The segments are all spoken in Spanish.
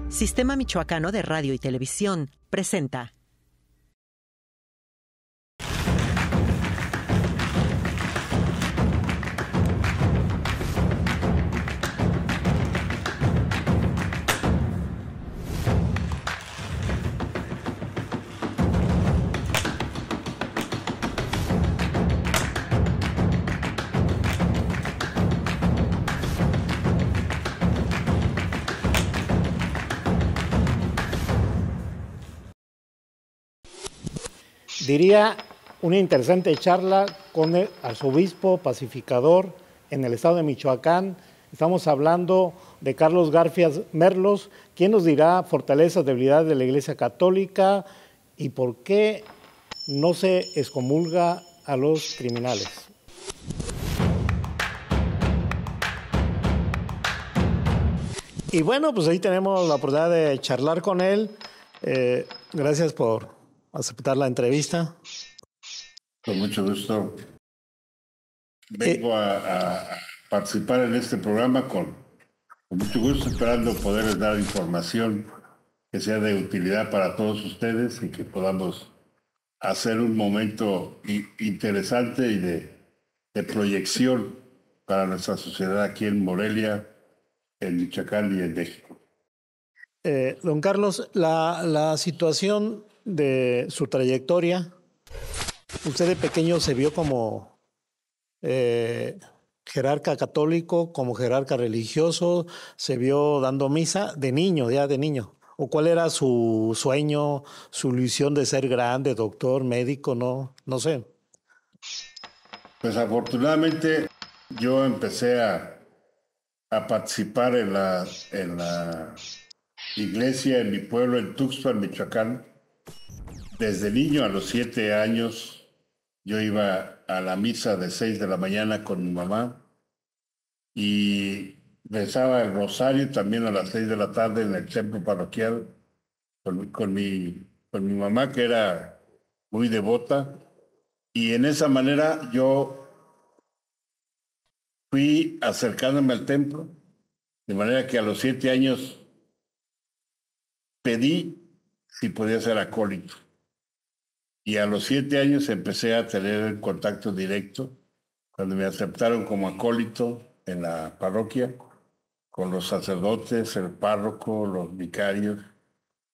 Sistema Michoacano de Radio y Televisión presenta. Diría una interesante charla con el arzobispo pacificador en el estado de Michoacán. Estamos hablando de Carlos Garfias Merlos, quien nos dirá fortalezas, debilidades de la Iglesia Católica y por qué no se excomulga a los criminales. Y bueno, pues ahí tenemos la oportunidad de charlar con él. Gracias por aceptar la entrevista. Con mucho gusto. Vengo a participar en este programa con mucho gusto, esperando poderles dar información que sea de utilidad para todos ustedes y que podamos hacer un momento interesante y de proyección para nuestra sociedad aquí en Morelia, en Michoacán y en México. Don Carlos, la situación de su trayectoria, usted de pequeño se vio como jerarca católico, como jerarca religioso, se vio dando misa de niño, ¿o cuál era su sueño, su ilusión de ser grande, doctor, médico? No sé. Pues afortunadamente yo empecé a participar en la iglesia en mi pueblo, en Tuxpan, Michoacán. Desde niño, a los 7 años, yo iba a la misa de 6 de la mañana con mi mamá y rezaba el rosario también a las 6 de la tarde en el templo parroquial con mi mamá, que era muy devota. Y en esa manera yo fui acercándome al templo, de manera que a los 7 años pedí si podía ser acólito. Y a los 7 años empecé a tener el contacto directo, cuando me aceptaron como acólito en la parroquia, con los sacerdotes, el párroco, los vicarios,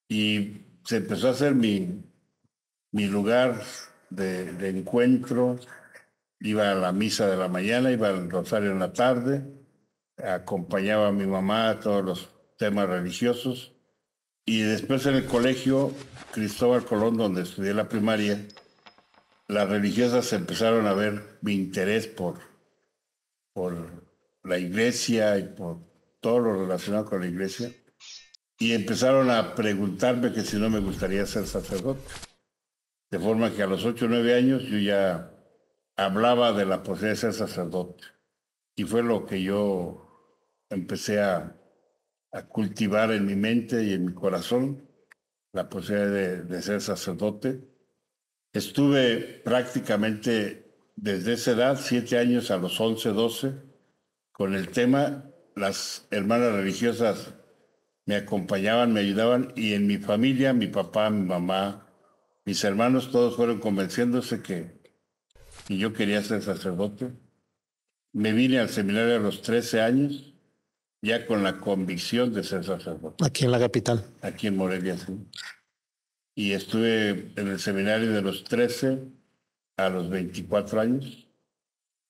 y se empezó a hacer mi lugar de encuentro. Iba a la misa de la mañana, iba al rosario en la tarde, acompañaba a mi mamá a todos los temas religiosos, y después en el colegio Cristóbal Colón, donde estudié la primaria, las religiosas empezaron a ver mi interés por la iglesia y por todo lo relacionado con la iglesia, y empezaron a preguntarme que si no me gustaría ser sacerdote. De forma que a los 8 o 9 años yo ya hablaba de la posibilidad de ser sacerdote. Y fue lo que yo empecé a cultivar en mi mente y en mi corazón, la posibilidad de ser sacerdote. Estuve prácticamente desde esa edad, 7 años a los 11, 12, con el tema. Las hermanas religiosas me acompañaban, me ayudaban, y en mi familia, mi papá, mi mamá, mis hermanos, todos fueron convenciéndose que yo quería ser sacerdote. Me vine al seminario a los 13 años, ya con la convicción de ser sacerdote. Aquí en la capital. Aquí en Morelia, sí. Y estuve en el seminario de los 13 a los 24 años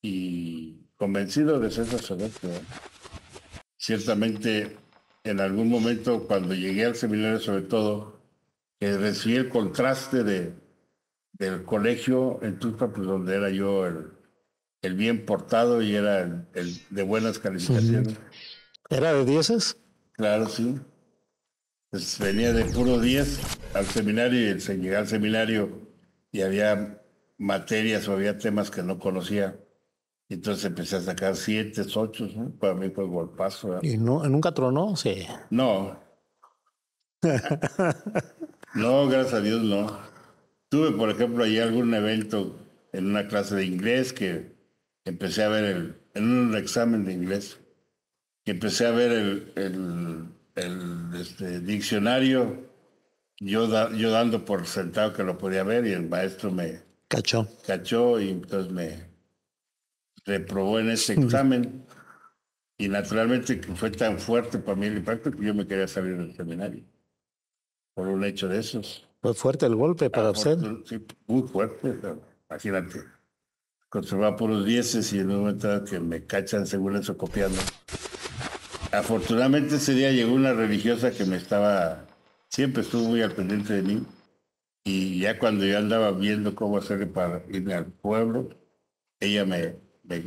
y convencido de ser sacerdote. Ciertamente, en algún momento, cuando llegué al seminario, sobre todo, que recibí el contraste del colegio en Tuxpan, pues donde era yo el bien portado y era el de buenas calificaciones. Sí. ¿Era de 10? Claro, sí. Pues venía de puro 10 al seminario, y llegué al seminario y había materias o había temas que no conocía. Entonces empecé a sacar 7, 8, ¿no? Para mí fue golpazo, ¿verdad? ¿Y nunca tronó? Sí. No. No, gracias a Dios, no. Tuve, por ejemplo, ahí algún evento en una clase de inglés que empecé a ver en un examen de inglés, que empecé a ver diccionario, yo dando por sentado que lo podía ver, y el maestro me Cachó. cachó y entonces me reprobó en ese examen. Y naturalmente que fue tan fuerte para mí el impacto que yo me quería salir del seminario por un hecho de esos. Fue fuerte el golpe para usted. Sí, muy fuerte, pero imagínate. Conservaba puros dieces y en un momento dado que me cachan según eso copiando. Afortunadamente ese día llegó una religiosa que siempre estuvo muy al pendiente de mí, y ya cuando yo andaba viendo cómo hacerle para irme al pueblo, ella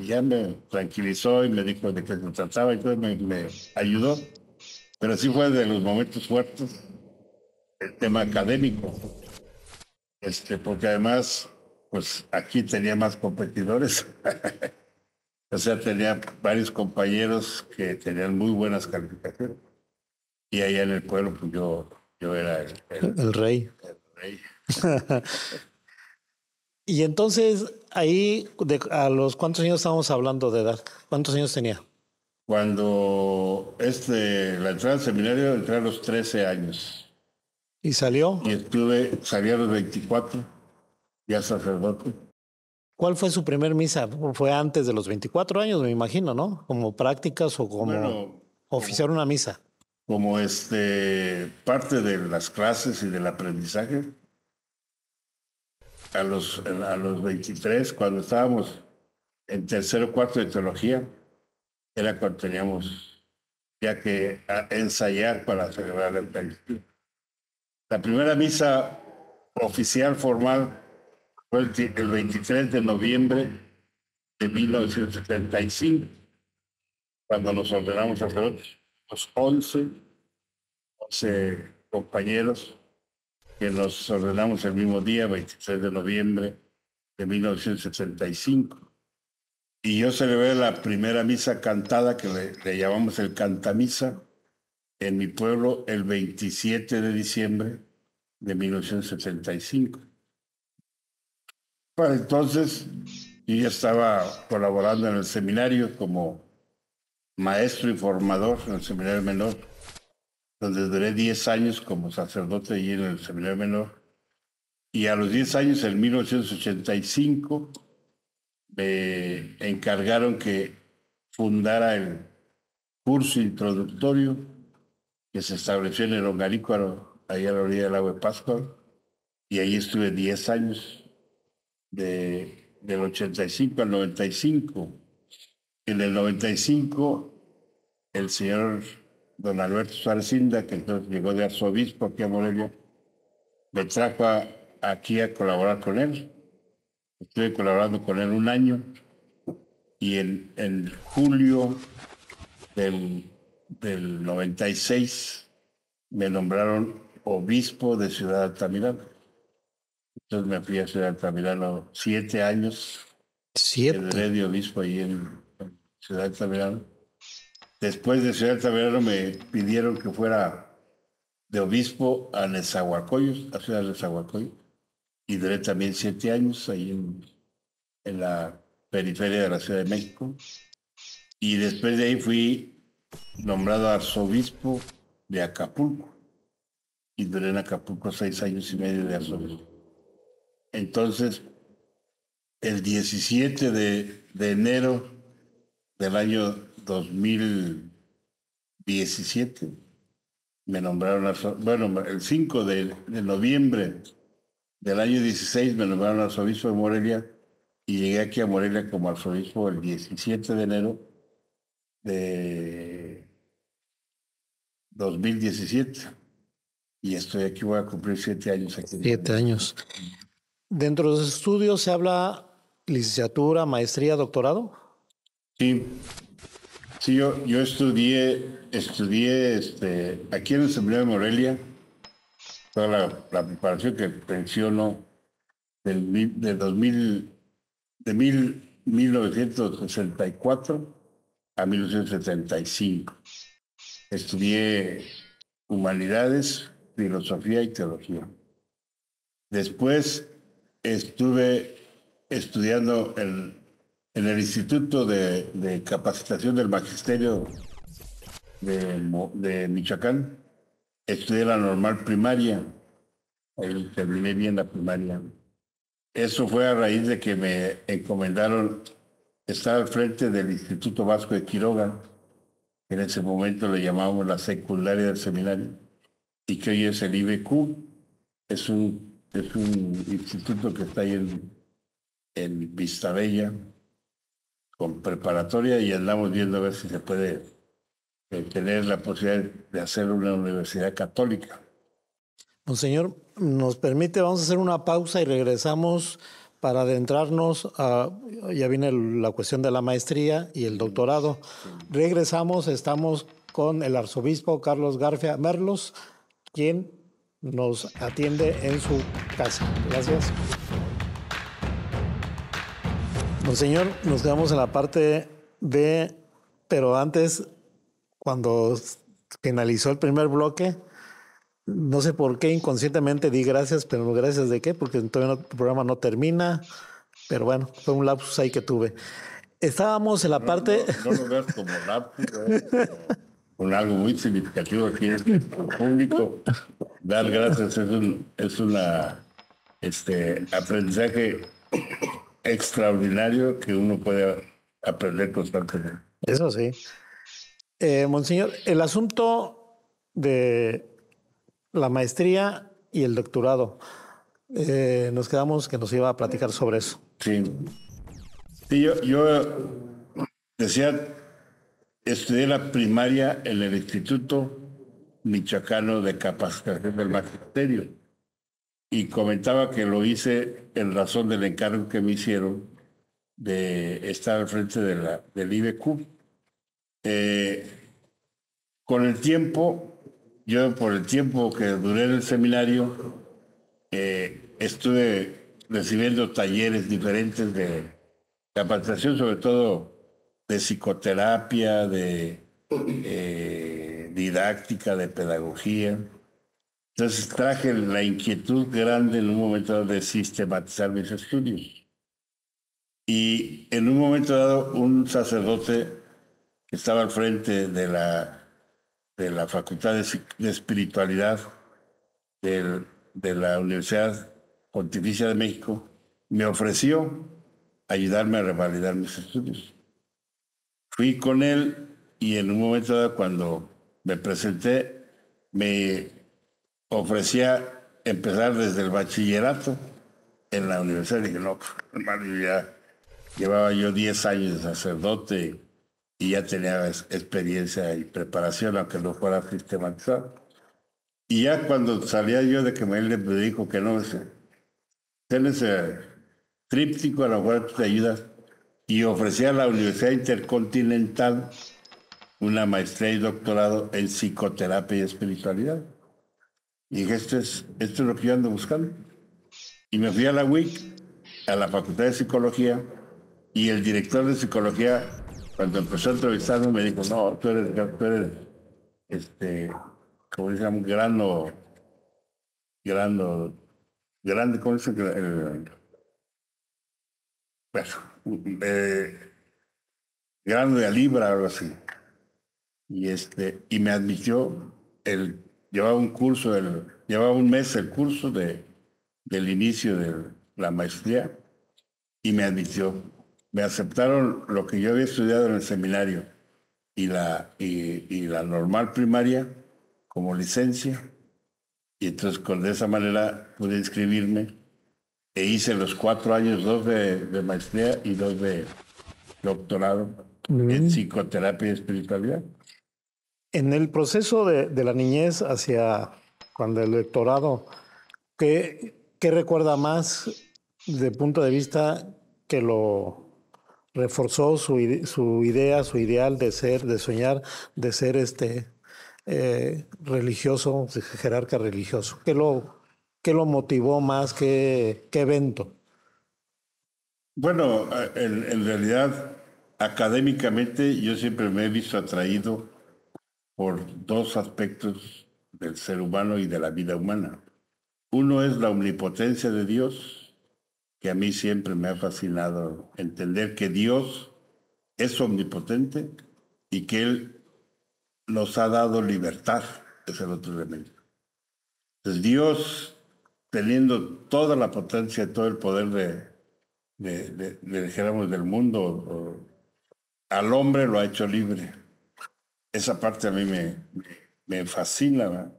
ya me tranquilizó y me dijo de qué se trataba, y entonces me ayudó. Pero sí fue de los momentos fuertes el tema académico, porque además, pues aquí tenía más competidores. O sea, tenía varios compañeros que tenían muy buenas calificaciones. Y allá en el pueblo, pues yo era El rey. el rey. Y entonces, ahí, ¿a los cuántos años estábamos hablando de edad? ¿Cuántos años tenía? Cuando la entrada al seminario, entré a los 13 años. ¿Y salió? Y salí a los 24, ya sacerdote. ¿Cuál fue su primer misa? Fue antes de los 24 años, me imagino, ¿no? Como prácticas o como Bueno, oficiar una misa. como parte de las clases y del aprendizaje, a los 23, cuando estábamos en tercero o cuarto de teología, era cuando teníamos ya que ensayar para celebrar la Eucaristía. La primera misa oficial formal fue el 23 de noviembre de 1975, cuando nos ordenamos sacerdotes, los 11 compañeros que nos ordenamos el mismo día, 23 de noviembre de 1975. Y yo celebré la primera misa cantada, que le llamamos el cantamisa, en mi pueblo el 27 de diciembre de 1975. Para entonces, yo ya estaba colaborando en el seminario como maestro y formador en el seminario menor, donde duré 10 años como sacerdote allí en el seminario menor. Y a los 10 años, en 1985, me encargaron que fundara el curso introductorio que se estableció en el Ongarícuaro, ahí a la orilla del lago de Pascua, y ahí estuve 10 años, del 85 al 95. En el 95, el señor don Alberto Suárez Inda, que entonces llegó de arzobispo aquí a Morelia, me trajo aquí a colaborar con él. Estuve colaborando con él un año, y en julio del 96 me nombraron obispo de Ciudad Altamirano. Entonces me fui a Ciudad Altamirano 7 años. 7. Quedé de obispo ahí en Ciudad Altamirano. Después de Ciudad Altamirano me pidieron que fuera de obispo a Nezahualcóyotl, a Ciudad de Nezahualcóyotl, y duré también 7 años ahí en la periferia de la Ciudad de México. Y después de ahí fui nombrado arzobispo de Acapulco, y duré en Acapulco 6 años y medio de arzobispo. Entonces, el 17 de enero del año 2017, me nombraron el 5 de noviembre del año 16 me nombraron arzobispo de Morelia, y llegué aquí a Morelia como arzobispo el 17 de enero de 2017. Y estoy aquí, voy a cumplir 7 años aquí. 7 años. ¿Dentro de los estudios se habla licenciatura, maestría, doctorado? Sí, sí, yo estudié aquí en el Seminario de Morelia, toda la preparación que menciono de 1964 a 1975. Estudié humanidades, filosofía y teología. Después estuve estudiando en en el Instituto de Capacitación del Magisterio de Michoacán, estudié la normal primaria. Ahí terminé bien la primaria. Eso fue a raíz de que me encomendaron estar al frente del Instituto Vasco de Quiroga, que en ese momento le llamábamos la secundaria del seminario, y que hoy es el IBQ. Es un instituto que está ahí en Vistabella, con preparatoria, y andamos viendo a ver si se puede tener la posibilidad de hacer una universidad católica. Monseñor, nos permite, vamos a hacer una pausa y regresamos para adentrarnos a, ya viene la cuestión de la maestría y el doctorado. Regresamos, estamos con el arzobispo Carlos Garfia Merlos, quien nos atiende en su casa. Gracias. Monseñor, nos quedamos en la parte B, pero antes, cuando finalizó el primer bloque, no sé por qué inconscientemente di gracias, pero gracias de qué, porque todavía el programa no termina, pero bueno, fue un lapsus ahí que tuve. Estábamos en la parte... No lo veas como lapsus, con algo muy significativo aquí en el público. Dar gracias es una aprendizaje extraordinario que uno puede aprender constantemente. Eso sí. Monseñor, el asunto de la maestría y el doctorado, nos quedamos que nos iba a platicar sobre eso. Sí, sí, yo decía, estudié la primaria en el Instituto Michoacano de Capacitación del Magisterio y comentaba que lo hice en razón del encargo que me hicieron de estar al frente del IBQ. Con el tiempo, yo por el tiempo que duré en el seminario, estuve recibiendo talleres diferentes de capacitación, sobre todo de psicoterapia, de didáctica, de pedagogía. Entonces traje la inquietud grande en un momento dado de sistematizar mis estudios. Y en un momento dado, un sacerdote que estaba al frente de la Facultad de Espiritualidad de la Universidad Pontificia de México me ofreció ayudarme a revalidar mis estudios. Fui con él y en un momento dado, cuando me presenté, me ofrecía empezar desde el bachillerato en la universidad. Dije, no, hermano, ya llevaba yo 10 años de sacerdote y ya tenía experiencia y preparación, aunque no fuera sistematizado. Y ya cuando salía yo de que él me dijo que no, ten ese tríptico, a lo mejor te ayudas. Y ofrecía a la Universidad Intercontinental una maestría y doctorado en psicoterapia y espiritualidad. Y dije, esto es lo que yo ando buscando. Y me fui a la UIC, a la Facultad de Psicología, y el director de Psicología, cuando empezó a entrevistarme, me dijo, no, tú eres como dicen, grande, ¿cómo dice? Grande de libra, algo así. Y me admitió, llevaba un mes el curso del inicio de la maestría, y me admitió. Me aceptaron lo que yo había estudiado en el seminario y la normal primaria como licencia, y entonces de esa manera pude inscribirme e hice los 4 años, 2 de maestría y 2 de doctorado en psicoterapia y espiritualidad. En el proceso de la niñez hacia cuando el doctorado, ¿qué recuerda más de punto de vista que lo reforzó su idea, su ideal de ser, de soñar, de ser religioso, jerarca religioso? ¿Qué lo motivó más? ¿Qué evento? Bueno, en realidad, académicamente yo siempre me he visto atraído por 2 aspectos del ser humano y de la vida humana. Uno es la omnipotencia de Dios que a mí siempre me ha fascinado, entender que Dios es omnipotente y que Él nos ha dado libertad, es el otro elemento. Entonces Dios, teniendo toda la potencia, todo el poder dijéramos, del mundo, al hombre lo ha hecho libre. Esa parte a mí me fascina, ¿verdad?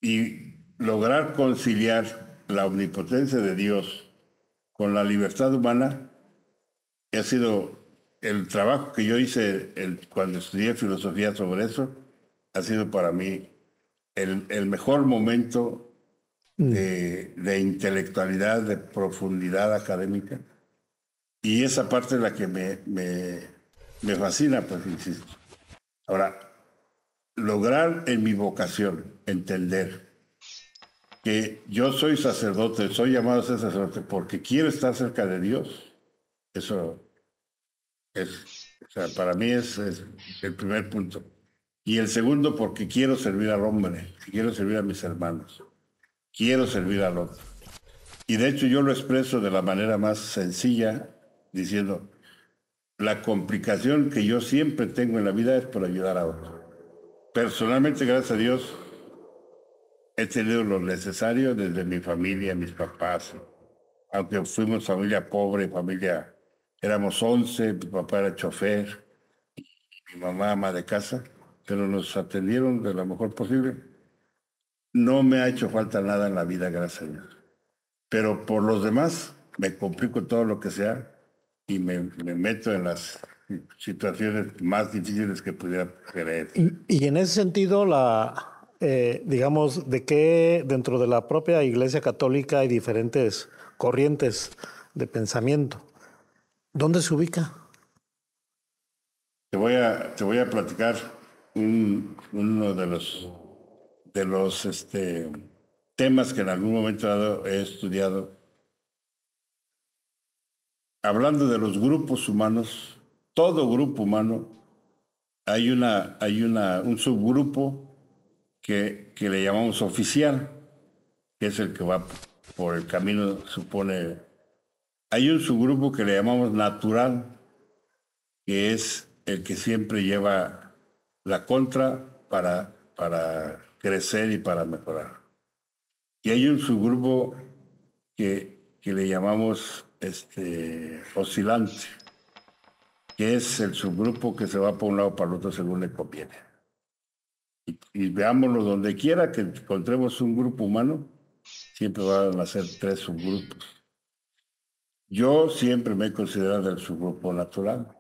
Y lograr conciliar la omnipotencia de Dios con la libertad humana ha sido el trabajo que yo hice cuando estudié filosofía sobre eso, ha sido para mí el mejor momento de intelectualidad, de profundidad académica. Y esa parte es la que me fascina, pues insisto. Ahora, lograr en mi vocación entender que yo soy sacerdote, soy llamado a ser sacerdote porque quiero estar cerca de Dios, eso o sea, para mí es el primer punto. Y el segundo, porque quiero servir al hombre, quiero servir a mis hermanos, quiero servir al otro. Y de hecho yo lo expreso de la manera más sencilla, diciendo, la complicación que yo siempre tengo en la vida es por ayudar a otro. Personalmente, gracias a Dios, he tenido lo necesario desde mi familia, mis papás. Aunque fuimos familia pobre, éramos 11, mi papá era chofer, mi mamá ama de casa, pero nos atendieron de lo mejor posible. No me ha hecho falta nada en la vida, gracias a Dios. Pero por los demás, me complico todo lo que sea y me meto en las situaciones más difíciles que pudiera creer. Y en ese sentido, digamos, de que dentro de la propia Iglesia Católica hay diferentes corrientes de pensamiento. ¿Dónde se ubica? Te voy a platicar uno de los temas que en algún momento dado he estudiado. Hablando de los grupos humanos, todo grupo humano, hay un subgrupo que le llamamos oficial, que es el que va por el camino, supone. Hay un subgrupo que le llamamos natural, que es el que siempre lleva la contra para crecer y para mejorar. Y hay un subgrupo que le llamamos oscilante, que es el subgrupo que se va por un lado para el otro según le conviene. Y veámoslo donde quiera que encontremos un grupo humano, siempre van a ser 3 subgrupos. Yo siempre me he considerado del subgrupo natural.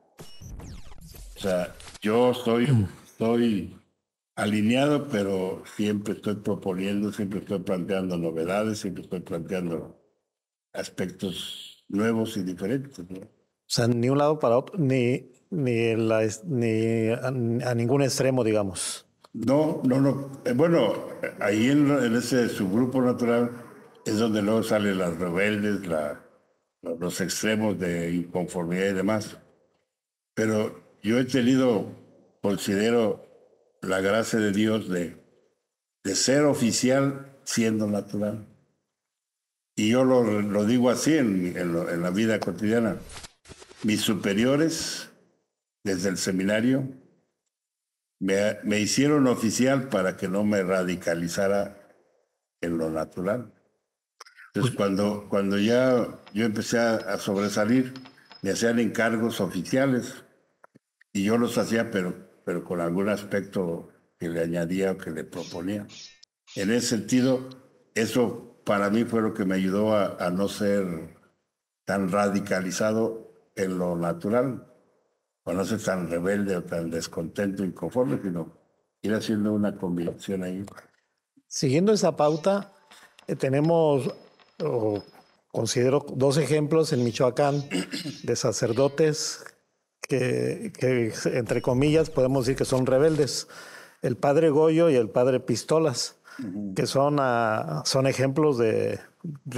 O sea, yo estoy alineado, pero siempre estoy proponiendo, siempre estoy planteando novedades, siempre estoy planteando aspectos nuevos y diferentes, ¿no? O sea, ni un lado para otro, ni a ningún extremo, digamos. No. Bueno, ahí en ese subgrupo natural es donde luego salen las rebeldes, los extremos de inconformidad y demás. Pero yo considero la gracia de Dios de ser oficial siendo natural. Y yo lo digo así en la vida cotidiana. Mis superiores, desde el seminario, me hicieron oficial para que no me radicalizara en lo natural. Entonces, cuando ya yo empecé a sobresalir, me hacían encargos oficiales y yo los hacía, pero con algún aspecto que le añadía o que le proponía. En ese sentido, eso para mí fue lo que me ayudó a no ser tan radicalizado en lo natural, o no ser tan rebelde o tan descontento, inconforme, sino ir haciendo una combinación ahí. Siguiendo esa pauta, tenemos, considero 2 ejemplos en Michoacán de sacerdotes que, entre comillas, podemos decir que son rebeldes. El padre Goyo y el padre Pistolas, que son ejemplos de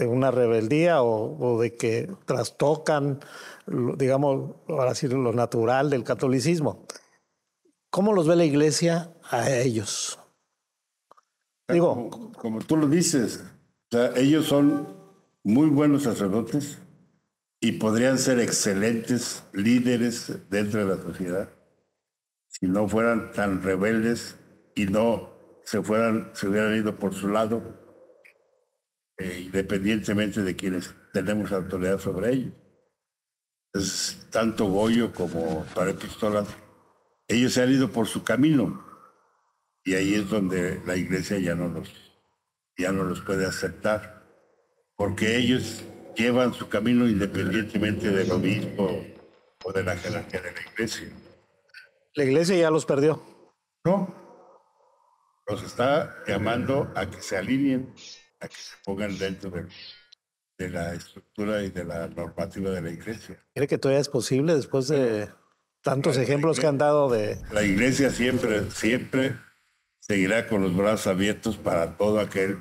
una rebeldía o de que trastocan, digamos, ahora sí, lo natural del catolicismo. ¿Cómo los ve la Iglesia a ellos? Digo, como tú lo dices, o sea, ellos son muy buenos sacerdotes y podrían ser excelentes líderes dentro de la sociedad si no fueran tan rebeldes y no se hubieran ido por su lado, independientemente de quienes tenemos autoridad sobre ellos. Es tanto Goyo como Padre Pistolas. Ellos se han ido por su camino y ahí es donde la iglesia ya no los puede aceptar, porque ellos llevan su camino independientemente del obispo o de la jerarquía de la iglesia. La iglesia ya los perdió. No, los está llamando a que se alineen, a que se pongan dentro de la estructura y de la normativa de la iglesia. ¿Cree que todavía es posible después de tantos ejemplos que han dado de... La iglesia siempre seguirá con los brazos abiertos para todo aquel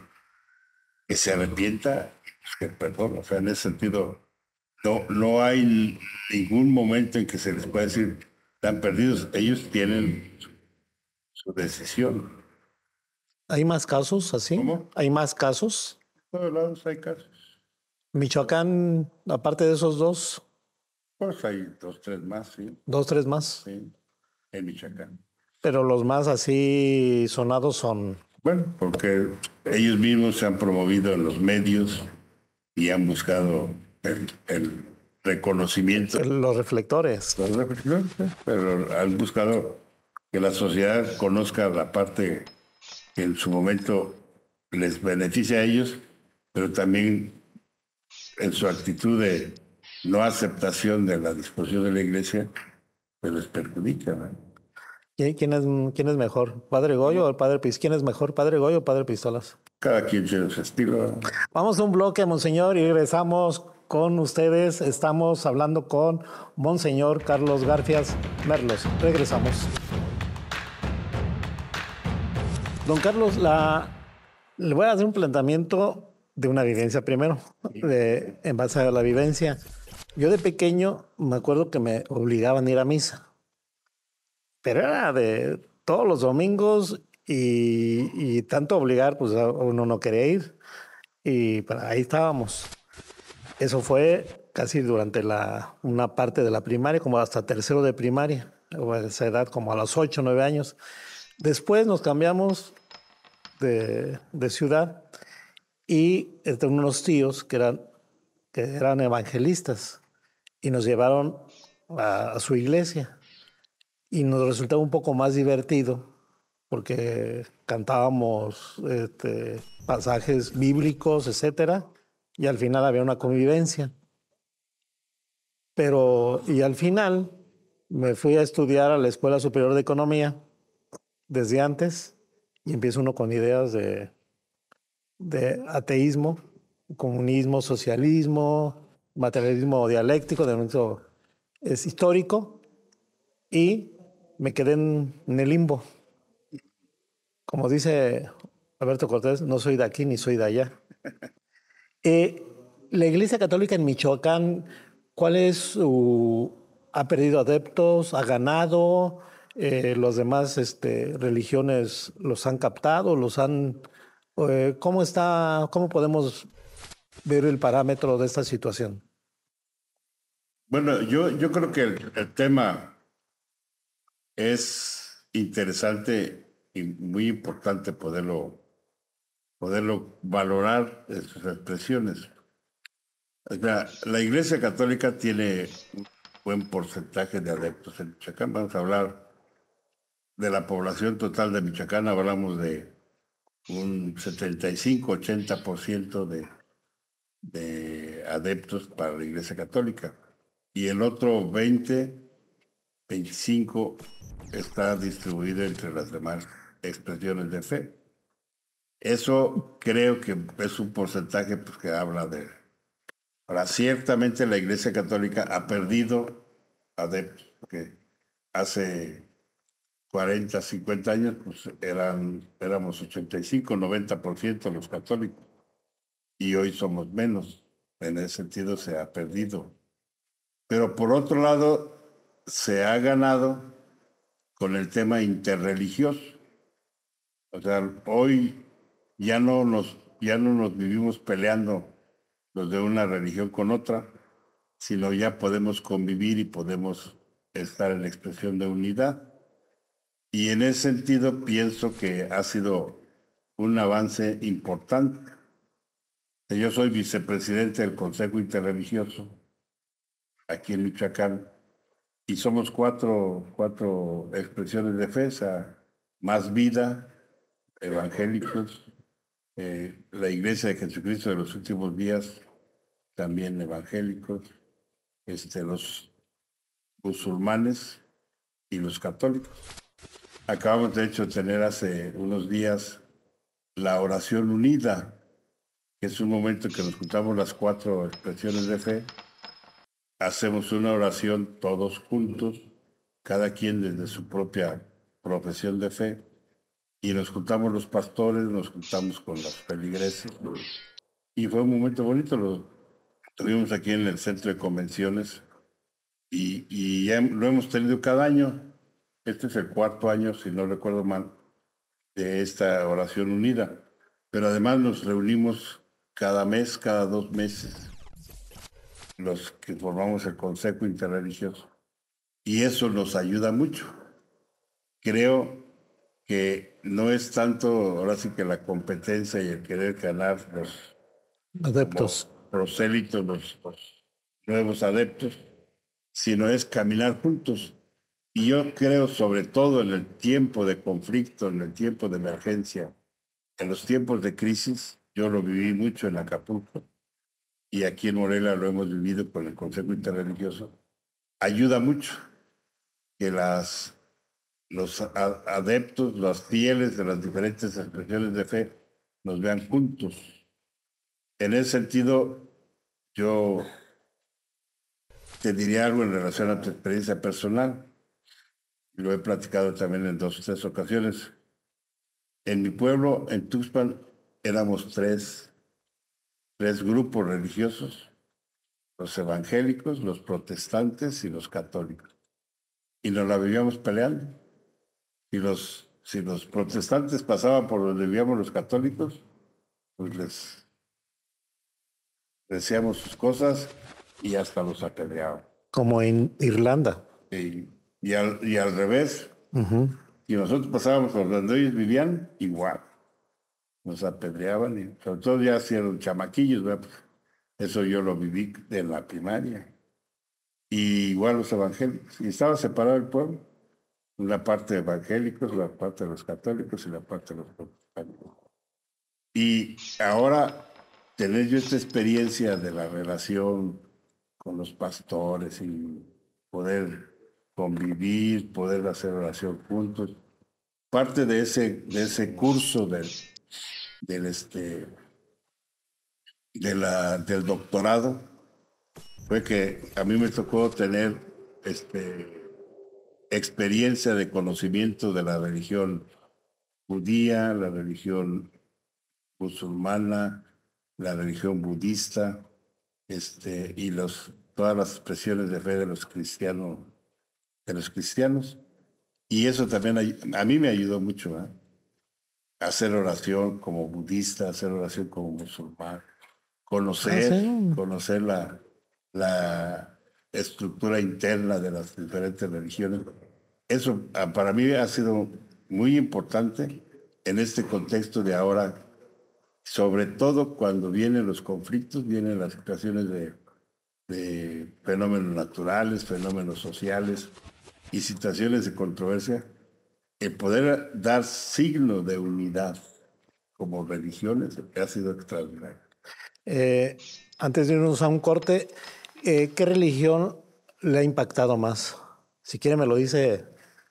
que se arrepienta y que perdona? O sea, en ese sentido, no hay ningún momento en que se les pueda decir, están perdidos. Ellos tienen su decisión. ¿Hay más casos así? ¿Cómo? ¿Hay más casos? En todos lados hay casos. Michoacán, aparte de esos dos, Pues hay 2, 3 más, sí. 2, 3 más. Sí, en Michoacán. Pero los más así sonados son... Bueno, porque ellos mismos se han promovido en los medios y han buscado el reconocimiento. Los reflectores. Pero han buscado que la sociedad conozca la parte que en su momento les beneficia a ellos, pero también en su actitud de no aceptación de la disposición de la iglesia, pues les perjudica, ¿no? ¿Quién es mejor? ¿Padre Goyo o el Padre Pistolas? ¿Quién es mejor, Padre Goyo o Padre Pistolas? Cada quien tiene su estilo. Vamos a un bloque, Monseñor, y regresamos con ustedes. Estamos hablando con Monseñor Carlos Garfias Merlos. Regresamos. Don Carlos, le voy a hacer un planteamiento de una vivencia primero, en base a la vivencia. Yo de pequeño me acuerdo que me obligaban a ir a misa, pero era de todos los domingos y tanto obligar, pues uno no quería ir y ahí estábamos. Eso fue casi durante una parte de la primaria, como hasta tercero de primaria, o a esa edad, como a los 8, 9 años. Después nos cambiamos de ciudad y unos tíos que eran evangelistas y nos llevaron a su iglesia y nos resultaba un poco más divertido porque cantábamos pasajes bíblicos, etcétera, y al final había una convivencia. Y al final me fui a estudiar a la Escuela Superior de Economía desde antes y empieza uno con ideas de ateísmo, comunismo, socialismo, materialismo dialéctico, es histórico, y me quedé en el limbo. Como dice Alberto Cortés, no soy de aquí ni soy de allá. La Iglesia Católica en Michoacán, ¿cuál es ha perdido adeptos, ha ganado? Los demás religiones los han captado, ¿cómo podemos ver el parámetro de esta situación? Bueno, yo creo que el tema es interesante y muy importante poderlo valorar en sus expresiones. O sea, la Iglesia Católica tiene un buen porcentaje de adeptos en Michoacán. Vamos a hablar de la población total de Michoacán, hablamos de un 75-80% de adeptos para la Iglesia Católica. Y el otro 20-25% está distribuido entre las demás expresiones de fe. Eso creo que es un porcentaje pues, que habla de... Ahora, ciertamente la Iglesia Católica ha perdido adeptos, porque hace 40, 50 años pues éramos 85-90% los católicos y hoy somos menos. En ese sentido se ha perdido. Pero por otro lado, se ha ganado con el tema interreligioso. O sea, hoy ya no nos vivimos peleando los de una religión con otra, sino ya podemos convivir y podemos estar en la expresión de unidad. Y en ese sentido pienso que ha sido un avance importante. Yo soy vicepresidente del Consejo Interreligioso aquí en Michoacán y somos cuatro expresiones de fe, Más Vida, evangélicos, la Iglesia de Jesucristo de los Últimos Días, también evangélicos, los musulmanes y los católicos. Acabamos de hecho de tener hace unos días la oración unida, que es un momento que nos juntamos las cuatro expresiones de fe, hacemos una oración todos juntos, cada quien desde su propia profesión de fe, y nos juntamos los pastores, nos juntamos con las feligreses, y fue un momento bonito, lo tuvimos aquí en el centro de convenciones, y ya lo hemos tenido cada año. Este es el 4º año, si no recuerdo mal, de esta oración unida, pero además nos reunimos cada mes, cada 2 meses, los que formamos el Consejo Interreligioso, y eso nos ayuda mucho. Creo que no es tanto, ahora sí que la competencia y el querer ganar los adeptos, prosélitos, los nuevos adeptos, sino es caminar juntos. Y yo creo, sobre todo en el tiempo de conflicto, en el tiempo de emergencia, en los tiempos de crisis, yo lo viví mucho en Acapulco y aquí en Morelia lo hemos vivido con el Consejo Interreligioso, ayuda mucho que los adeptos, los fieles de las diferentes expresiones de fe nos vean juntos. En ese sentido, yo te diría algo en relación a tu experiencia personal. Lo he platicado también en 2 o 3 ocasiones. En mi pueblo, en Tuxpan, éramos tres grupos religiosos, los evangélicos, los protestantes y los católicos. Y nos la vivíamos peleando. Si los protestantes pasaban por donde vivíamos los católicos, pues les decíamos sus cosas y hasta los apedreaban. como en Irlanda. Y al revés, y nosotros pasábamos por donde ellos vivían, igual. Nos apedreaban, y sobre todo ya hicieron chamaquillos, ¿verdad? Pues eso yo lo viví en la primaria. Y igual los evangélicos. Y estaba separado el pueblo. Una parte de evangélicos, la parte de los católicos y la parte de los protestantes. Y ahora tener yo esta experiencia de la relación con los pastores y poder convivir, poder hacer oración juntos. Parte de ese curso del doctorado fue que a mí me tocó tener experiencia de conocimiento de la religión judía, la religión musulmana, la religión budista, y todas las expresiones de fe de los cristianos. Y eso también a mí me ayudó mucho, ¿eh? A hacer oración como budista, hacer oración como musulmán, conocer la estructura interna de las diferentes religiones. Eso para mí ha sido muy importante en este contexto de ahora, sobre todo cuando vienen los conflictos, vienen las situaciones de fenómenos naturales, fenómenos sociales y situaciones de controversia, el poder dar signo de unidad como religiones ha sido extraordinario. Antes de irnos a un corte, ¿qué religión le ha impactado más? Si quiere me lo dice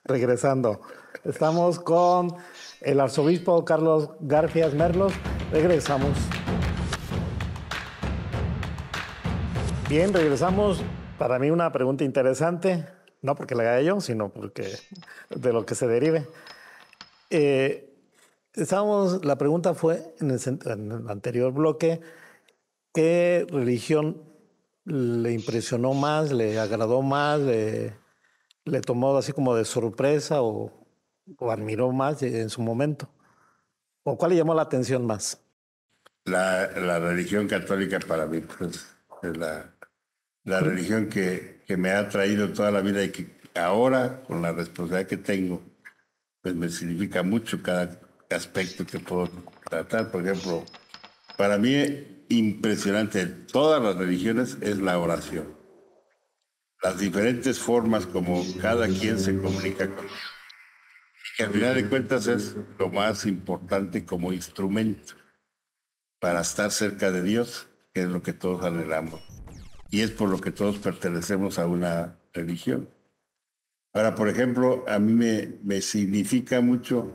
regresando. Estamos con el arzobispo Carlos Garfias Merlos. Regresamos. Bien, regresamos. Para mí una pregunta interesante, no porque la haga yo, sino porque de lo que se derive. La pregunta fue en el anterior bloque, ¿qué religión le impresionó más, le agradó más, le tomó así como de sorpresa o admiró más en su momento? ¿O cuál le llamó la atención más? La religión católica para mí pues, es la religión que me ha traído toda la vida y que ahora, con la responsabilidad que tengo, pues me significa mucho cada aspecto que puedo tratar. Por ejemplo, para mí impresionante de todas las religiones es la oración. Las diferentes formas como cada quien se comunica con Dios. Que al final de cuentas es lo más importante como instrumento para estar cerca de Dios, que es lo que todos anhelamos. Y es por lo que todos pertenecemos a una religión. Ahora, por ejemplo, a mí me significa mucho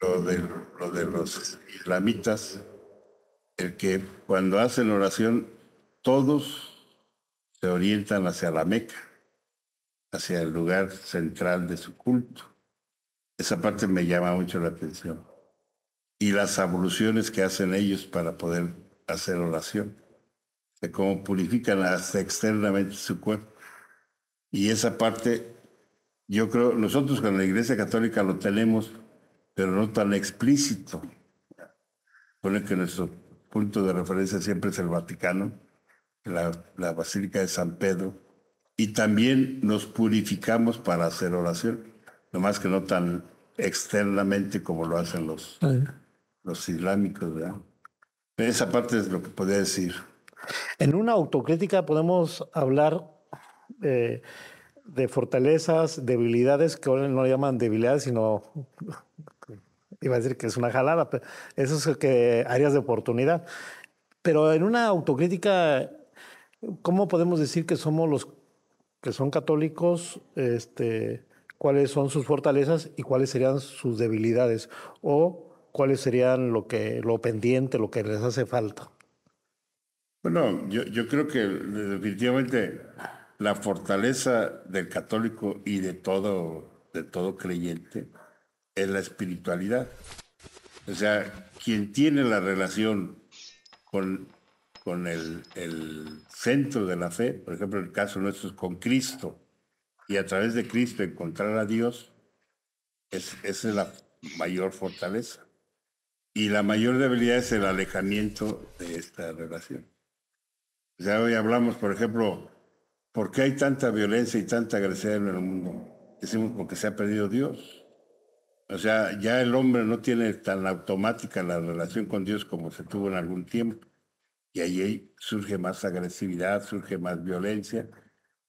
lo de los islamitas, el que cuando hacen oración, todos se orientan hacia la Meca, hacia el lugar central de su culto. Esa parte me llama mucho la atención. Y las abluciones que hacen ellos para poder hacer oración, de cómo purifican hasta externamente su cuerpo. Y esa parte, yo creo, nosotros con la Iglesia Católica lo tenemos, pero no tan explícito. Pone que nuestro punto de referencia siempre es el Vaticano, la Basílica de San Pedro, y también nos purificamos para hacer oración, nomás que no tan externamente como lo hacen los islámicos, ¿verdad? Esa parte es lo que podría decir. En una autocrítica podemos hablar de fortalezas, debilidades, que ahora no llaman debilidades, sino, iba a decir que es una jalada, pero eso es que áreas de oportunidad. Pero en una autocrítica, ¿cómo podemos decir que somos los que son católicos? ¿Cuáles son sus fortalezas y cuáles serían sus debilidades? O cuáles serían lo pendiente, lo que les hace falta. Bueno, yo creo que definitivamente la fortaleza del católico y de todo creyente es la espiritualidad. O sea, quien tiene la relación con, con el centro de la fe, por ejemplo, el caso nuestro es con Cristo, y a través de Cristo encontrar a Dios, esa es la mayor fortaleza. Y la mayor debilidad es el alejamiento de esta relación. O sea, hoy hablamos, por ejemplo, ¿por qué hay tanta violencia y tanta agresión en el mundo? Decimos porque se ha perdido Dios. O sea, ya el hombre no tiene tan automática la relación con Dios como se tuvo en algún tiempo. Y ahí surge más agresividad, surge más violencia,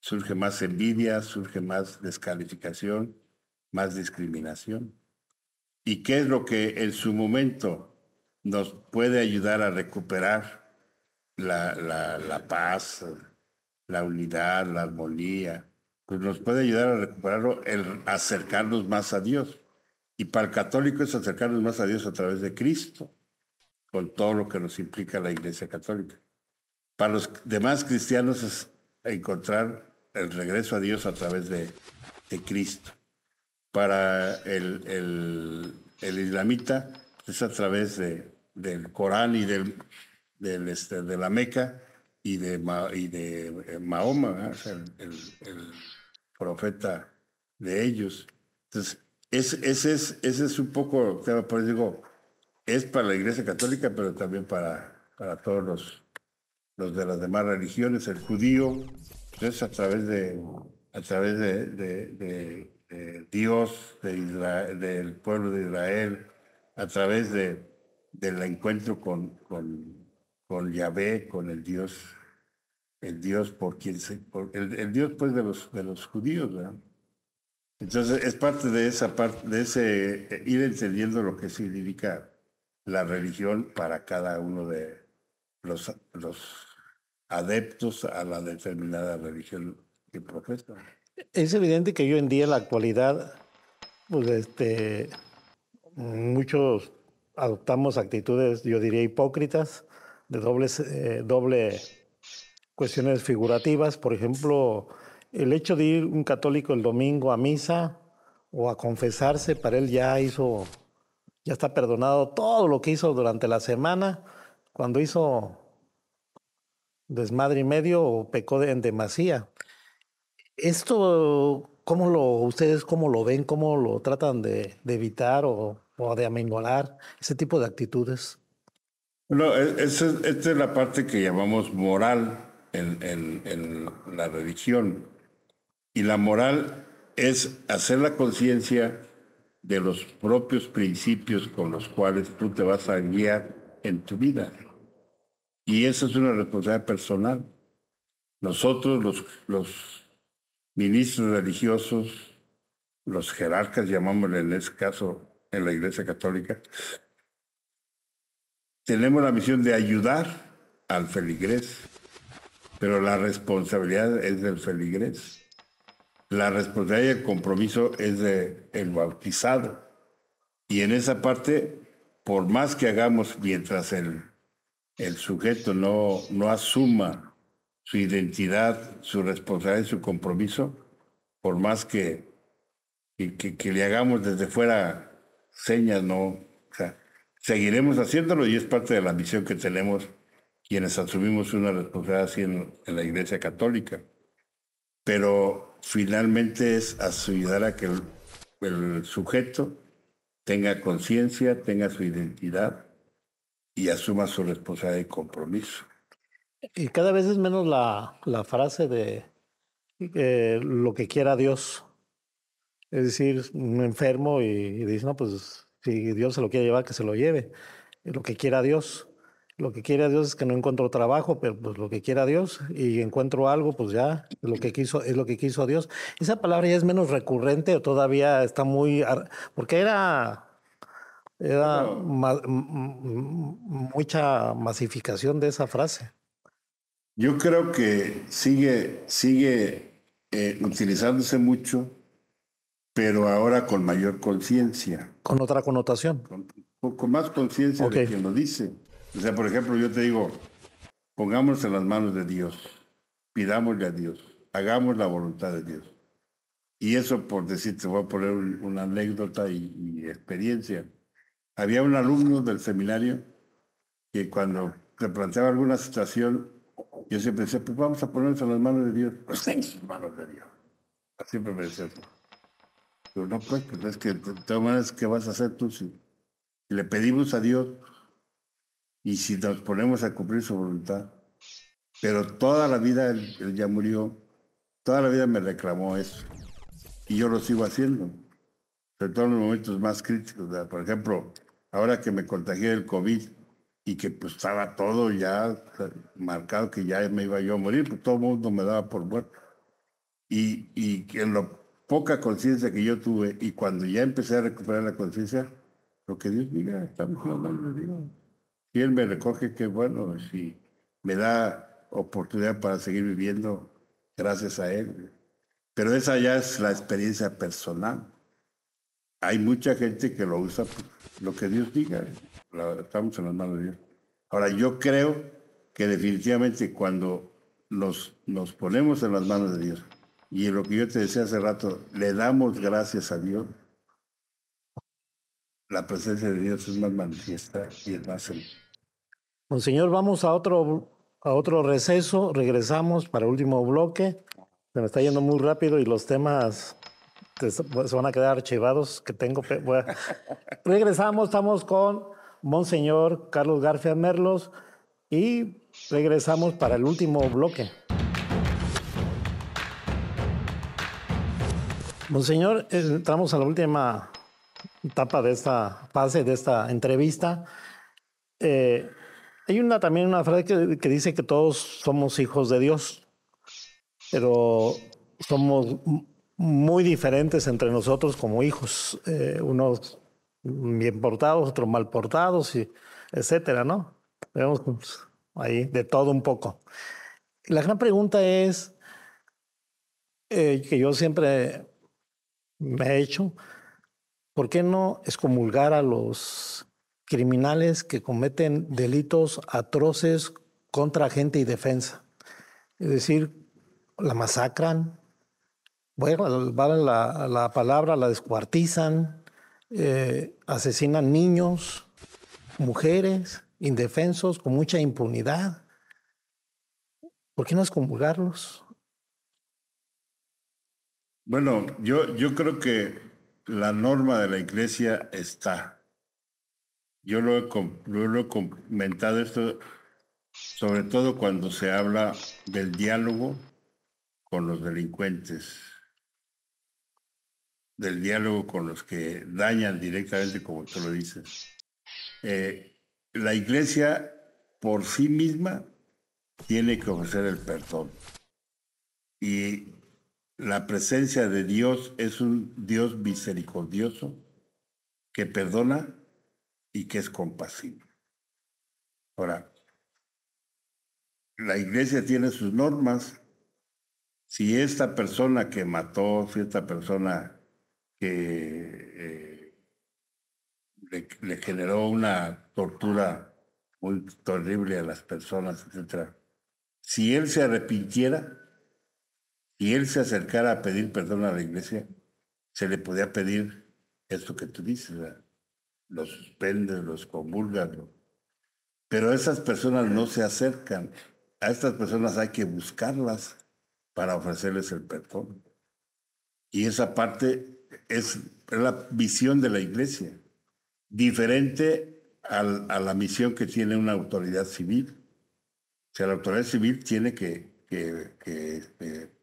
surge más envidia, surge más descalificación, más discriminación. ¿Y qué es lo que en su momento nos puede ayudar a recuperar la paz, la unidad, la armonía? Pues nos puede ayudar a recuperarlo el acercarnos más a Dios. Y para el católico es acercarnos más a Dios a través de Cristo, con todo lo que nos implica la Iglesia Católica. Para los demás cristianos es encontrar el regreso a Dios a través de Cristo. Para el islamita es a través del Corán y de la Meca y de Mahoma, ¿eh? O sea, el profeta de ellos. Entonces, ese es un poco, por eso digo, es para la Iglesia Católica, pero también para todos los de las demás religiones. El judío es a través de Dios, del pueblo de Israel, a través del encuentro con Yahvé, con el Dios por quien el Dios pues de los judíos, ¿verdad? Entonces es parte de esa parte, de ese ir entendiendo lo que significa la religión para cada uno de los adeptos a la determinada religión que profesan. Es evidente que hoy en día, en la actualidad, pues muchos adoptamos actitudes, yo diría, hipócritas, de doble cuestiones figurativas. Por ejemplo, el hecho de ir un católico el domingo a misa o a confesarse, para él ya está perdonado todo lo que hizo durante la semana, cuando hizo desmadre y medio o pecó en demasía. Esto, ustedes cómo lo ven, cómo lo tratan de evitar o de amengolar ese tipo de actitudes? Bueno, esta es la parte que llamamos moral en la religión. Y la moral es hacer la conciencia de los propios principios con los cuales tú te vas a guiar en tu vida. Y esa es una responsabilidad personal. Nosotros, los ministros religiosos, los jerarcas, llamámosle en este caso en la Iglesia Católica, tenemos la misión de ayudar al feligrés, pero la responsabilidad es del feligrés. La responsabilidad y el compromiso es del bautizado. Y en esa parte, por más que hagamos mientras el sujeto no asuma su identidad, su responsabilidad y su compromiso, por más que le hagamos desde fuera señas, no, o sea, seguiremos haciéndolo y es parte de la misión que tenemos quienes asumimos una responsabilidad así en la Iglesia Católica. Pero finalmente es ayudar a que el sujeto tenga conciencia, tenga su identidad y asuma su responsabilidad y compromiso. Y cada vez es menos la frase de lo que quiera Dios. Es decir, me enfermo y dice, no, pues si Dios se lo quiere llevar, que se lo lleve. Lo que quiera Dios. Lo que quiera Dios es que no encuentro trabajo, pero pues lo que quiera Dios y encuentro algo, pues ya es lo que quiso Dios. Esa palabra ya es menos recurrente o todavía está muy, porque era Bueno, mucha masificación de esa frase. yo creo que sigue utilizándose mucho, pero ahora con mayor conciencia, Con otra connotación. con más conciencia Ok. de quien lo dice. O sea, por ejemplo, yo te digo, pongámonos en las manos de Dios, pidámosle a Dios, hagamos la voluntad de Dios. Y eso, por decir, te voy a poner una anécdota y experiencia. Había un alumno del seminario que cuando se planteaba alguna situación, yo siempre decía, pues vamos a ponernos en las manos de Dios. Pues en sus manos de Dios. Siempre me decía eso. Pero no, pues es que de todas maneras, ¿qué vas a hacer tú si le pedimos a Dios y si nos ponemos a cumplir su voluntad? Pero toda la vida él ya murió, toda la vida me reclamó eso. Y yo lo sigo haciendo, sobre todo en los momentos más críticos, ¿verdad? Por ejemplo, ahora que me contagié del COVID y que pues estaba todo ya marcado que ya me iba yo a morir, pues todo el mundo me daba por muerto. Y que en lo poca conciencia que yo tuve y cuando ya empecé a recuperar la conciencia, lo que Dios diga, estamos en las manos de Dios. Si Él me recoge, qué bueno, si me da oportunidad para seguir viviendo, gracias a Él. Pero esa ya es la experiencia personal. Hay mucha gente que lo usa por lo que Dios diga. Estamos en las manos de Dios. Ahora, yo creo que definitivamente cuando nos ponemos en las manos de Dios y en lo que yo te decía hace rato, le damos gracias a Dios, la presencia de Dios es más manifiesta y es más... Monseñor, vamos a otro receso. Regresamos para el último bloque. Se me está yendo muy rápido y los temas se van a quedar archivados que tengo. Regresamos, estamos con Monseñor Carlos Garfia Merlos y regresamos para el último bloque. Monseñor, entramos a la última etapa de esta fase, de esta entrevista. Hay también una frase que dice que todos somos hijos de Dios, pero somos muy diferentes entre nosotros como hijos, unos bien portados, otros mal portados, y etcétera, ¿no? Vemos pues, ahí de todo un poco. La gran pregunta es, que yo siempre me he hecho, ¿por qué no excomulgar a los criminales que cometen delitos atroces contra gente y defensa? Es decir, la masacran, bueno, vale la palabra, la descuartizan, asesinan niños, mujeres, indefensos, con mucha impunidad. ¿Por qué no excomulgarlos? Bueno, yo creo que la norma de la iglesia está. yo lo he comentado esto, sobre todo cuando se habla del diálogo con los delincuentes, del diálogo con los que dañan directamente, como tú lo dices. La iglesia por sí misma tiene que ofrecer el perdón. Y la presencia de Dios es un Dios misericordioso que perdona y que es compasivo. Ahora, la iglesia tiene sus normas. Si esta persona que mató, si esta persona que le generó una tortura muy terrible a las personas, etcétera, si él se arrepintiera y él se acercara a pedir perdón a la iglesia, se le podía pedir esto que tú dices, ¿verdad? Los suspendes, los comulgas, ¿no? Pero esas personas no se acercan. A estas personas hay que buscarlas para ofrecerles el perdón. Y esa parte es la visión de la iglesia, diferente a la misión que tiene una autoridad civil. O sea, la autoridad civil tiene que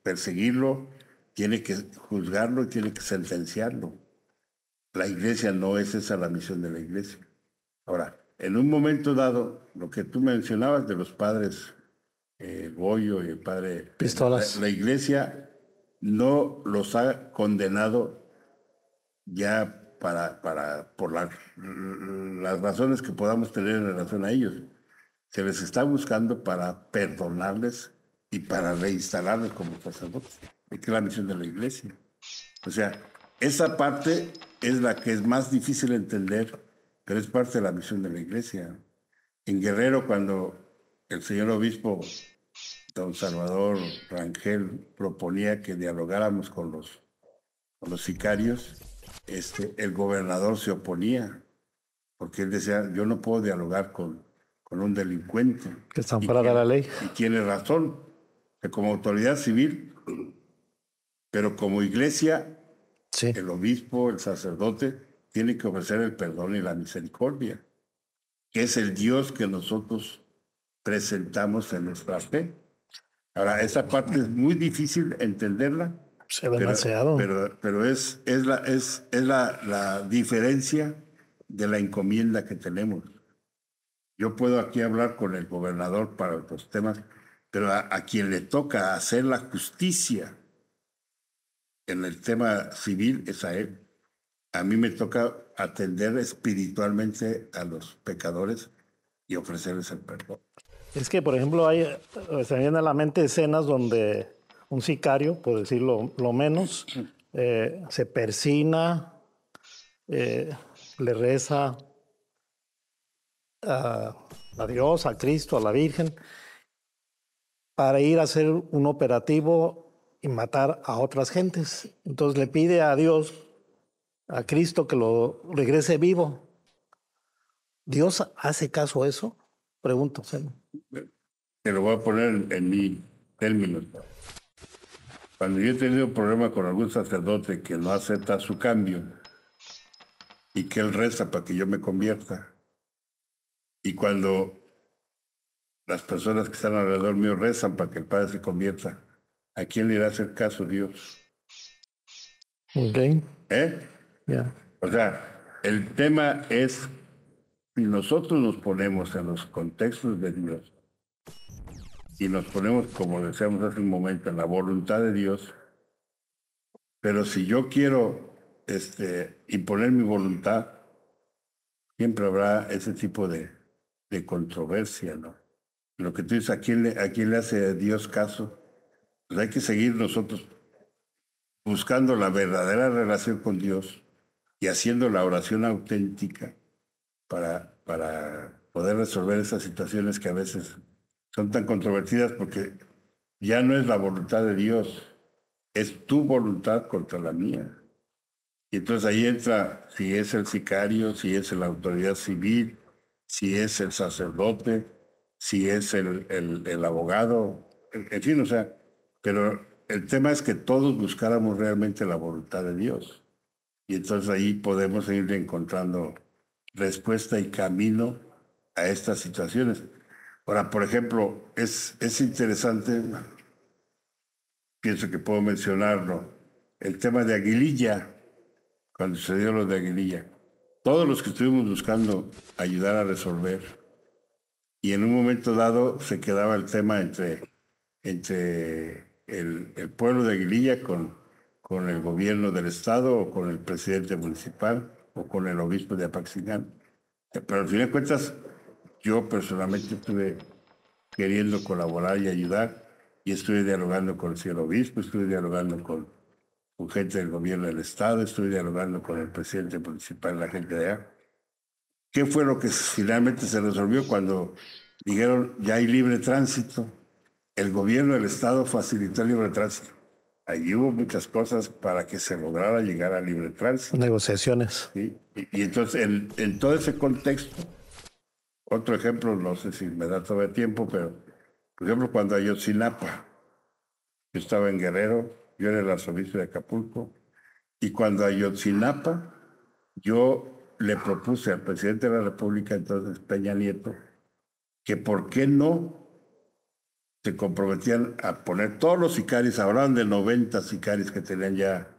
perseguirlo, tiene que juzgarlo y tiene que sentenciarlo. La iglesia no es esa la misión de la iglesia. Ahora, en un momento dado, lo que tú mencionabas de los padres Goyo y el padre Pistolas. la iglesia no los ha condenado ya por las razones que podamos tener en relación a ellos. Se les está buscando para perdonarles y para reinstalarles como sacerdotes, que es la misión de la iglesia. O sea, esa parte es la que es más difícil de entender, pero es parte de la misión de la iglesia. En Guerrero, cuando el señor obispo don Salvador Rangel proponía que dialogáramos con los sicarios, el gobernador se oponía, porque él decía, yo no puedo dialogar con un delincuente. Que están fuera de la ley. Y tiene razón, que como autoridad civil, pero como iglesia, Sí. el obispo, el sacerdote, tiene que ofrecer el perdón y la misericordia, que es el Dios que nosotros presentamos en nuestra fe. Ahora, esa parte es muy difícil entenderla, Demasiado. pero es la diferencia de la encomienda que tenemos. Yo puedo aquí hablar con el gobernador para otros temas, pero a quien le toca hacer la justicia en el tema civil es a él. A mí me toca atender espiritualmente a los pecadores y ofrecerles el perdón. Es que, por ejemplo, se me vienen a la mente escenas donde un sicario, por decirlo lo menos, se persina, le reza a Dios, a Cristo, a la Virgen, para ir a hacer un operativo y matar a otras gentes. Entonces le pide a Dios, a Cristo, que lo regrese vivo. ¿Dios hace caso a eso? Pregunto. ¿Sí? Te lo voy a poner en mi términos. Cuando yo he tenido problemas con algún sacerdote que no acepta su cambio y que él reza para que yo me convierta, y cuando las personas que están alrededor mío rezan para que el Padre se convierta, ¿a quién le irá a hacer caso Dios? Ok. Yeah. O sea, el tema es, si nosotros nos ponemos en los contextos de Dios y nos ponemos, como decíamos hace un momento, en la voluntad de Dios, pero si yo quiero imponer mi voluntad, siempre habrá ese tipo de controversia, ¿no? Lo que tú dices, ¿a quién le hace Dios caso? Pues hay que seguir nosotros buscando la verdadera relación con Dios y haciendo la oración auténtica para poder resolver esas situaciones que a veces son tan controvertidas, porque ya no es la voluntad de Dios, es tu voluntad contra la mía. Y entonces ahí entra si es el sicario, si es la autoridad civil, si es el sacerdote, si es el abogado, en fin, o sea, pero el tema es que todos buscáramos realmente la voluntad de Dios. Y entonces ahí podemos ir encontrando respuesta y camino a estas situaciones. Ahora, por ejemplo, es interesante, pienso que puedo mencionarlo, el tema de Aguililla, cuando se dio lo de Aguililla. Todos los que estuvimos buscando ayudar a resolver, y en un momento dado se quedaba el tema entre el pueblo de Aguililla con el gobierno del estado o con el presidente municipal o con el obispo de Apaxingán. Pero al fin de cuentas, yo personalmente estuve queriendo colaborar y ayudar y estuve dialogando con el señor obispo, estuve dialogando con gente del gobierno del estado, estuve dialogando con el presidente municipal, la gente de allá. ¿Qué fue lo que finalmente se resolvió cuando dijeron ya hay libre tránsito? El gobierno del estado facilitó el libre tránsito. Allí hubo muchas cosas para que se lograra llegar al libre tránsito. Negociaciones. ¿Sí? Y entonces, en todo ese contexto, otro ejemplo, no sé si me da todavía tiempo, pero, por ejemplo, cuando Ayotzinapa, yo estaba en Guerrero, yo era el arzobispo de Acapulco, y cuando Ayotzinapa, yo le propuse al presidente de la República, entonces Peña Nieto, que por qué no se comprometían a poner todos los sicarios, hablaban de 90 sicarios que tenían ya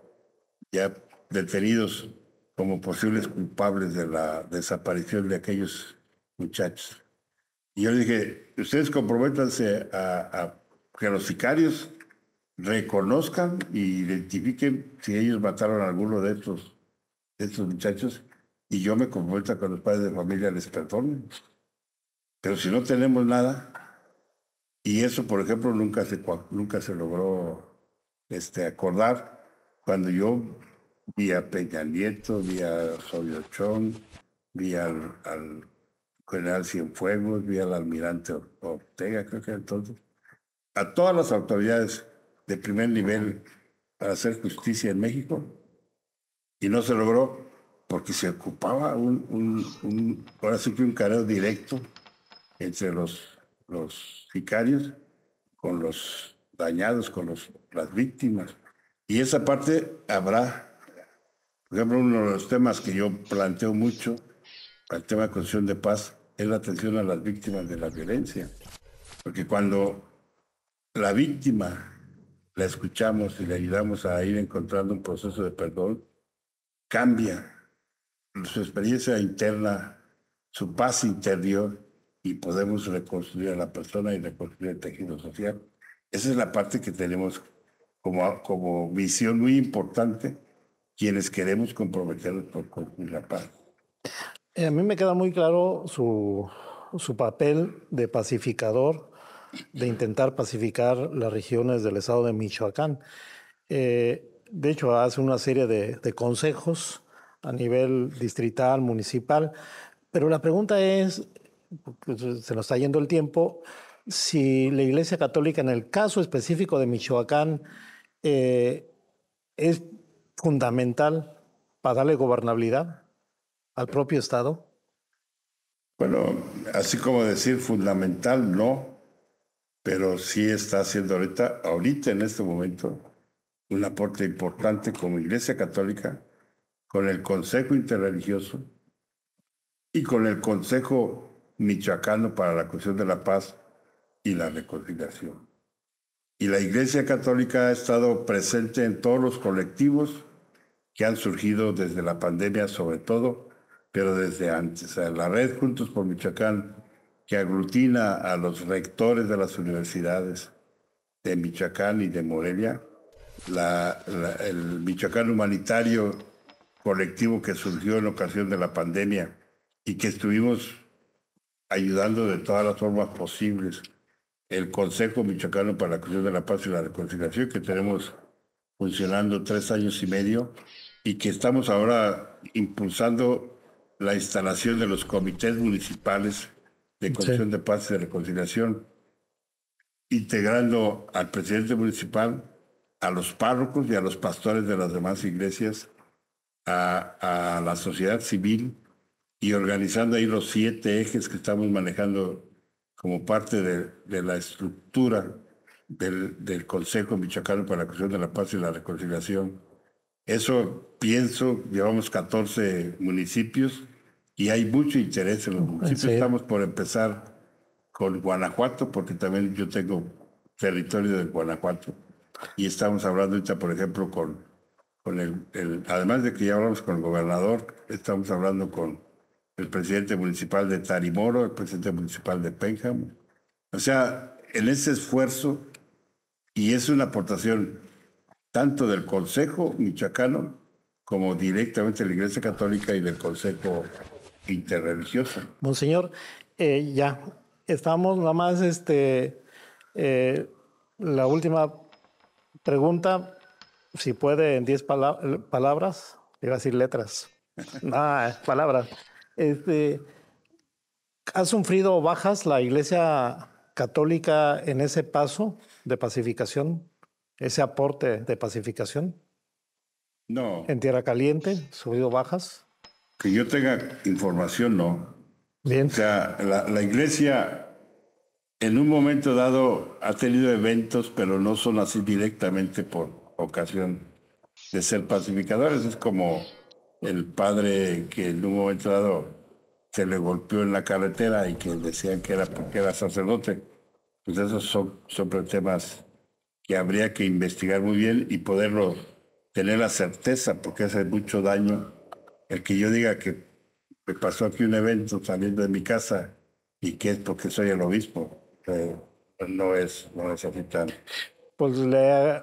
detenidos como posibles culpables de la desaparición de aquellos muchachos. Y yo dije, ustedes comprométanse a que los sicarios reconozcan e identifiquen si ellos mataron a alguno de estos muchachos, y yo me comprometo con los padres de familia les perdonen. Pero si no tenemos nada, y eso, por ejemplo, nunca se logró acordar, cuando yo vi a Peña Nieto, vi a Soyochón, vi al general Cienfuegos, vi al almirante Ortega, creo que entonces, a todas las autoridades de primer nivel para hacer justicia en México, y no se logró porque se ocupaba ahora sí que un careo directo entre los sicarios con los dañados, con las víctimas. Y esa parte habrá, por ejemplo, uno de los temas que yo planteo mucho, el tema de construcción de paz, es la atención a las víctimas de la violencia. Porque cuando la víctima la escuchamos y le ayudamos a ir encontrando un proceso de perdón, cambia su experiencia interna, su paz interior, y podemos reconstruir a la persona y reconstruir el tejido social. Esa es la parte que tenemos como visión muy importante quienes queremos comprometernos por construir la paz. A mí me queda muy claro su papel de pacificador, de intentar pacificar las regiones del estado de Michoacán. De hecho, hace una serie de consejos a nivel distrital, municipal, pero la pregunta es, porque se nos está yendo el tiempo, si la Iglesia Católica, en el caso específico de Michoacán, es fundamental para darle gobernabilidad al propio Estado. Bueno, así como decir fundamental, no, pero sí está haciendo ahorita en este momento, un aporte importante como Iglesia Católica, con el Consejo Interreligioso y con el Consejo Michoacano para la Cuestión de la Paz y la Reconciliación. Y la Iglesia Católica ha estado presente en todos los colectivos que han surgido desde la pandemia, sobre todo, pero desde antes. O sea, la red Juntos por Michoacán, que aglutina a los rectores de las universidades de Michoacán y de Morelia, el Michoacán Humanitario, colectivo que surgió en ocasión de la pandemia y que estuvimos ayudando de todas las formas posibles, el Consejo Michoacano para la Cuestión de la Paz y la Reconciliación, que tenemos funcionando 3 años y medio, y que estamos ahora impulsando la instalación de los comités municipales de Cuestión de Paz y de Reconciliación, integrando al presidente municipal, a los párrocos y a los pastores de las demás iglesias, a la sociedad civil, y organizando ahí los 7 ejes que estamos manejando como parte de la estructura del Consejo Michoacano para la Cuestión de la Paz y la Reconciliación. Eso pienso, llevamos 14 municipios y hay mucho interés en los municipios. Sí. Estamos por empezar con Guanajuato, porque también yo tengo territorio de Guanajuato, y estamos hablando ahorita, por ejemplo, con además de que ya hablamos con el gobernador, estamos hablando con el presidente municipal de Tarimoro, el presidente municipal de Pénjamo. O sea, en ese esfuerzo, y es una aportación tanto del Consejo Michoacano como directamente de la Iglesia Católica y del Consejo Interreligioso. Monseñor, ya estamos nada más, la última pregunta, si puede en 10 palabras, iba a decir letras, palabras. ¿Ha sufrido bajas la Iglesia Católica en ese paso de pacificación, ese aporte de pacificación? No, ¿En Tierra Caliente, sufrido bajas? que yo tenga información, no. Bien. O sea, la Iglesia en un momento dado ha tenido eventos, pero no son así directamente por ocasión de ser pacificadores. Es como el padre que en un momento dado se le golpeó en la carretera y que decían que era porque era sacerdote. Pues esos son temas que habría que investigar muy bien y poderlo tener la certeza, porque hace mucho daño el que yo diga que me pasó aquí un evento saliendo de mi casa y que es porque soy el obispo. No es así tan. Pues le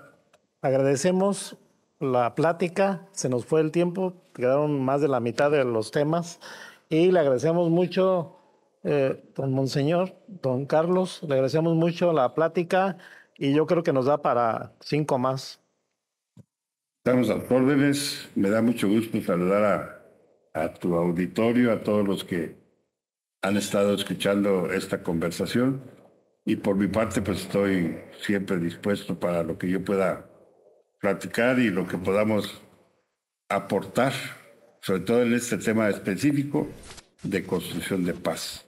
agradecemos la plática, se nos fue el tiempo, quedaron más de la mitad de los temas y le agradecemos mucho, don Monseñor, don Carlos, le agradecemos mucho la plática y yo creo que nos da para 5 más. Estamos a tus órdenes. Me da mucho gusto saludar a tu auditorio, a todos los que han estado escuchando esta conversación. Y por mi parte, pues estoy siempre dispuesto para lo que yo pueda platicar y lo que podamos aportar, sobre todo en este tema específico de construcción de paz.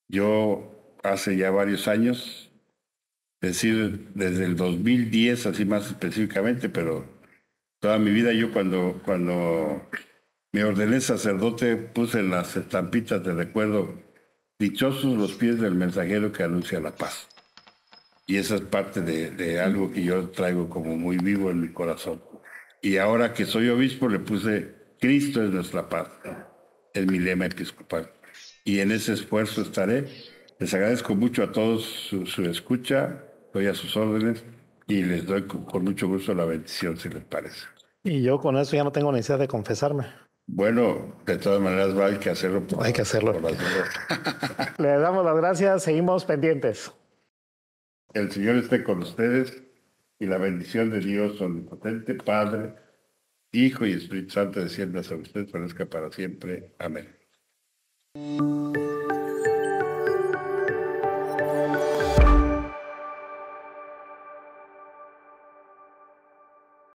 Yo hace ya varios años, es decir, desde el 2010, así más específicamente, pero toda mi vida yo cuando me ordené sacerdote puse en las estampitas de recuerdo: dichosos los pies del mensajero que anuncia la paz. Y esa es parte de algo que yo traigo como muy vivo en mi corazón. Y ahora que soy obispo le puse: Cristo es nuestra paz. Es mi lema episcopal. Y en ese esfuerzo estaré. Les agradezco mucho a todos su escucha, estoy a sus órdenes y les doy con mucho gusto la bendición, si les parece. Y yo con eso ya no tengo necesidad de confesarme. Bueno, de todas maneras hay que hacerlo. Hay que hacerlo. Por las dudas. Le damos las gracias, seguimos pendientes. El Señor esté con ustedes y la bendición de Dios omnipotente, Padre, Hijo y Espíritu Santo descienda sobre ustedes, permanezca para siempre. Amén.